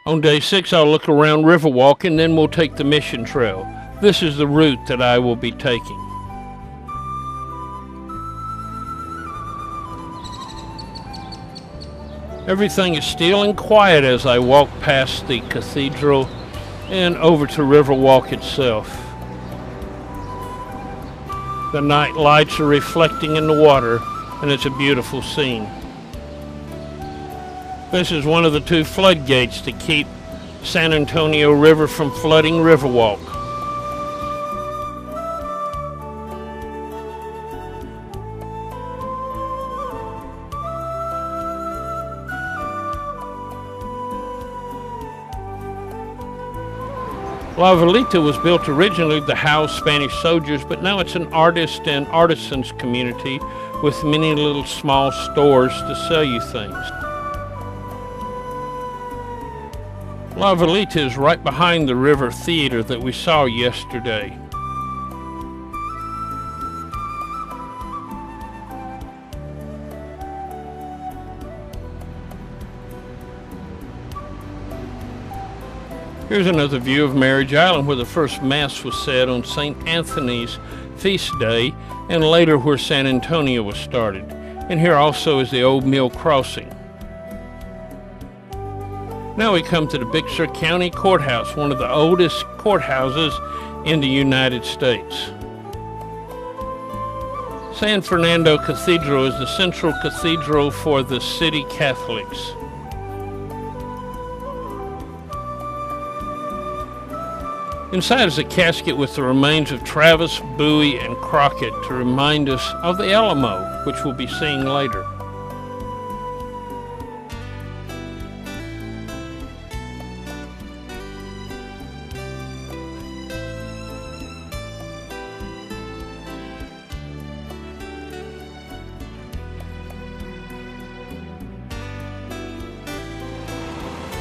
On day 6, I'll look around Riverwalk and then we'll take the Mission Trail. This is the route that I will be taking. Everything is still and quiet as I walk past the cathedral and over to Riverwalk itself. The night lights are reflecting in the water, and it's a beautiful scene. This is one of the 2 floodgates to keep San Antonio River from flooding Riverwalk. La Velita was built originally to house Spanish soldiers, but now it's an artist and artisans community with many little small stores to sell you things. La Velita is right behind the River Theater that we saw yesterday. Here's another view of Marriage Island, where the first Mass was said on St. Anthony's feast day, and later where San Antonio was started. And here also is the old Mill Crossing. Now we come to the Big Sur County Courthouse, one of the oldest courthouses in the United States. San Fernando Cathedral is the central cathedral for the city Catholics. Inside is a casket with the remains of Travis, Bowie, and Crockett to remind us of the Alamo, which we'll be seeing later.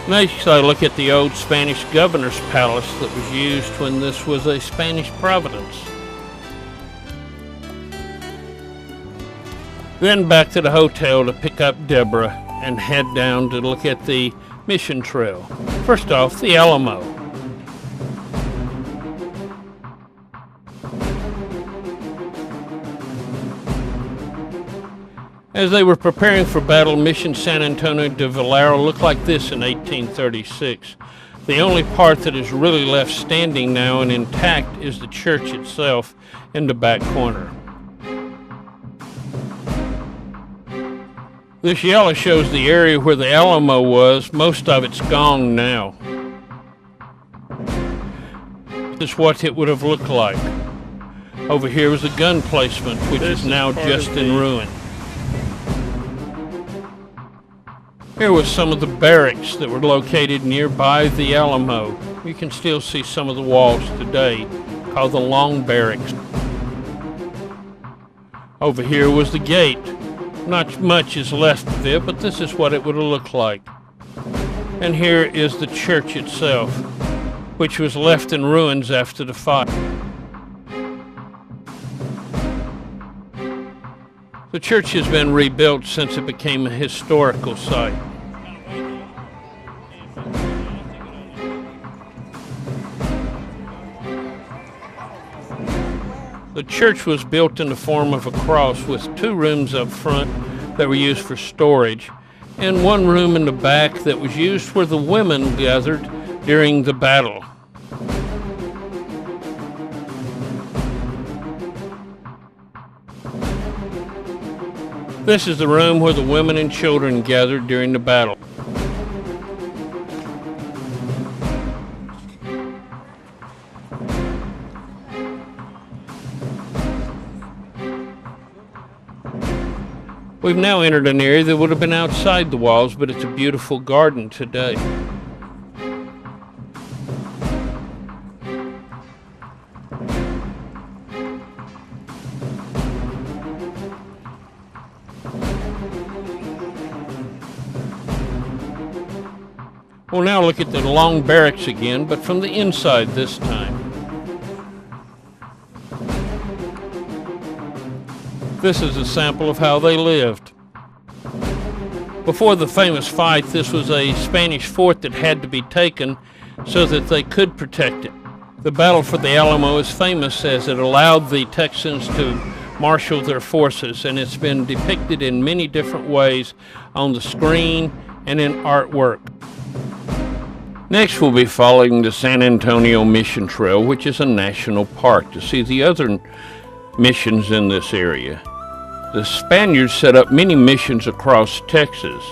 Next, I look at the old Spanish governor's palace that was used when this was a Spanish province. Then back to the hotel to pick up Deborah and head down to look at the Mission Trail. First off, the Alamo. As they were preparing for battle, Mission San Antonio de Valero looked like this in 1836. The only part that is really left standing now and intact is the church itself in the back corner. This yellow shows the area where the Alamo was. Most of it's gone now. This is what it would have looked like. Over here was the gun placement, which is now just in ruin. Here was some of the barracks that were located nearby the Alamo. You can still see some of the walls today, called the Long Barracks. Over here was the gate. Not much is left of it, but this is what it would have looked like. And here is the church itself, which was left in ruins after the fire. The church has been rebuilt since it became a historical site. The church was built in the form of a cross with 2 rooms up front that were used for storage, and 1 room in the back that was used where the women gathered during the battle. This is the room where the women and children gathered during the battle. We've now entered an area that would have been outside the walls, but it's a beautiful garden today. We'll now look at the Long Barracks again, but from the inside this time. This is a sample of how they lived. Before the famous fight, this was a Spanish fort that had to be taken so that they could protect it. The Battle for the Alamo is famous as it allowed the Texans to marshal their forces, and it's been depicted in many different ways on the screen and in artwork. Next, we'll be following the San Antonio Mission Trail, which is a national park, to see the other missions in this area. The Spaniards set up many missions across Texas.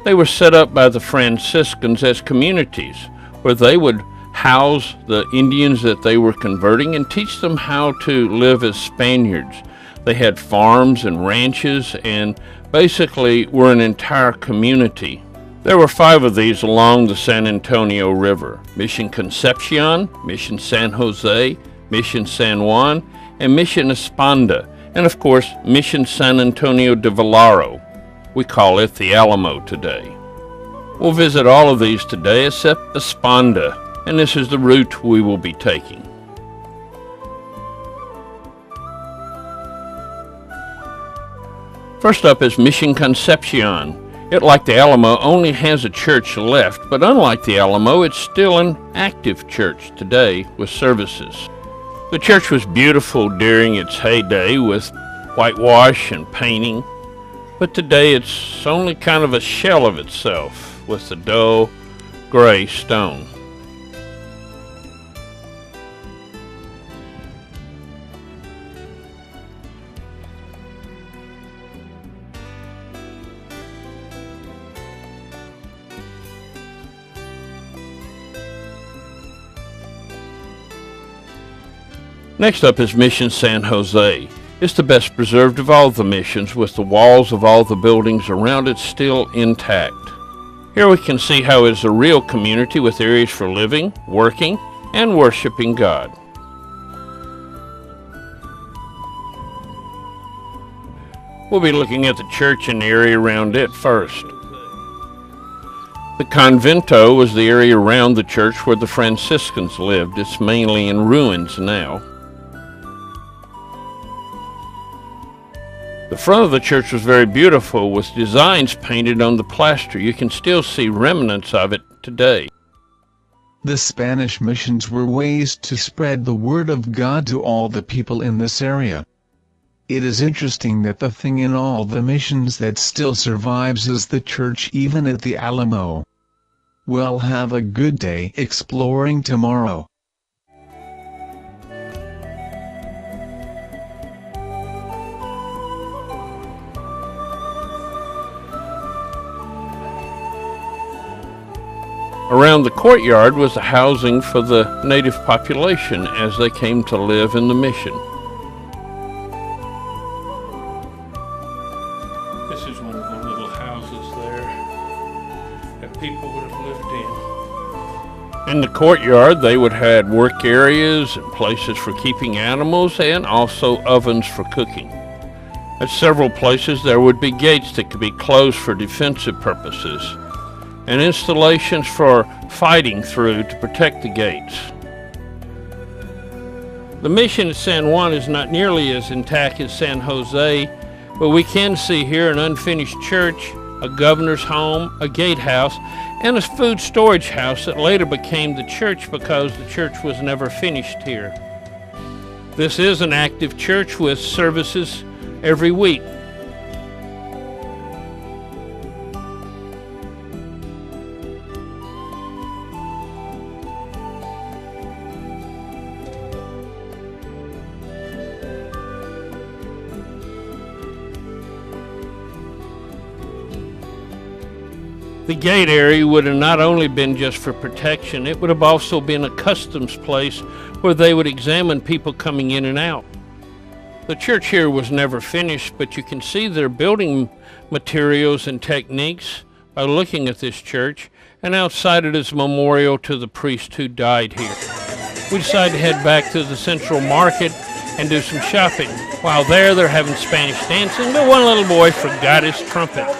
They were set up by the Franciscans as communities where they would house the Indians that they were converting and teach them how to live as Spaniards. They had farms and ranches and basically were an entire community. There were 5 of these along the San Antonio River: Mission Concepcion, Mission San Jose, Mission San Juan, and Mission Esponda, and of course, Mission San Antonio de Valero. We call it the Alamo today. We'll visit all of these today except Esponda, and this is the route we will be taking. First up is Mission Concepcion. It, like the Alamo, only has a church left, but unlike the Alamo, it's still an active church today with services. The church was beautiful during its heyday with whitewash and painting, but today it's only kind of a shell of itself with the dull gray stone. Next up is Mission San Jose. It's the best preserved of all the missions, with the walls of all the buildings around it still intact. Here we can see how it is a real community with areas for living, working, and worshiping God. We'll be looking at the church and the area around it first. The convento was the area around the church where the Franciscans lived. It's mainly in ruins now. The front of the church was very beautiful, with designs painted on the plaster. You can still see remnants of it today. The Spanish missions were ways to spread the word of God to all the people in this area. It is interesting that the thing in all the missions that still survives is the church, even at the Alamo. Well, have a good day exploring tomorrow. Around the courtyard was the housing for the native population as they came to live in the mission. This is one of the little houses there that people would have lived in. In the courtyard, they would have work areas and places for keeping animals, and also ovens for cooking. At several places, there would be gates that could be closed for defensive purposes, and installations for fighting through to protect the gates. The mission at San Juan is not nearly as intact as San Jose, but we can see here an unfinished church, a governor's home, a gatehouse, and a food storage house that later became the church because the church was never finished here. This is an active church with services every week. The gate area would have not only been just for protection, it would have also been a customs place where they would examine people coming in and out. The church here was never finished, but you can see their building materials and techniques by looking at this church, and outside it is a memorial to the priest who died here. We decided to head back to the Central Market and do some shopping. While there, they're having Spanish dancing, but one little boy forgot his trumpet.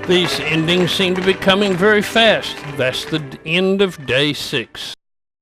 These endings seem to be coming very fast. That's the end of day 6.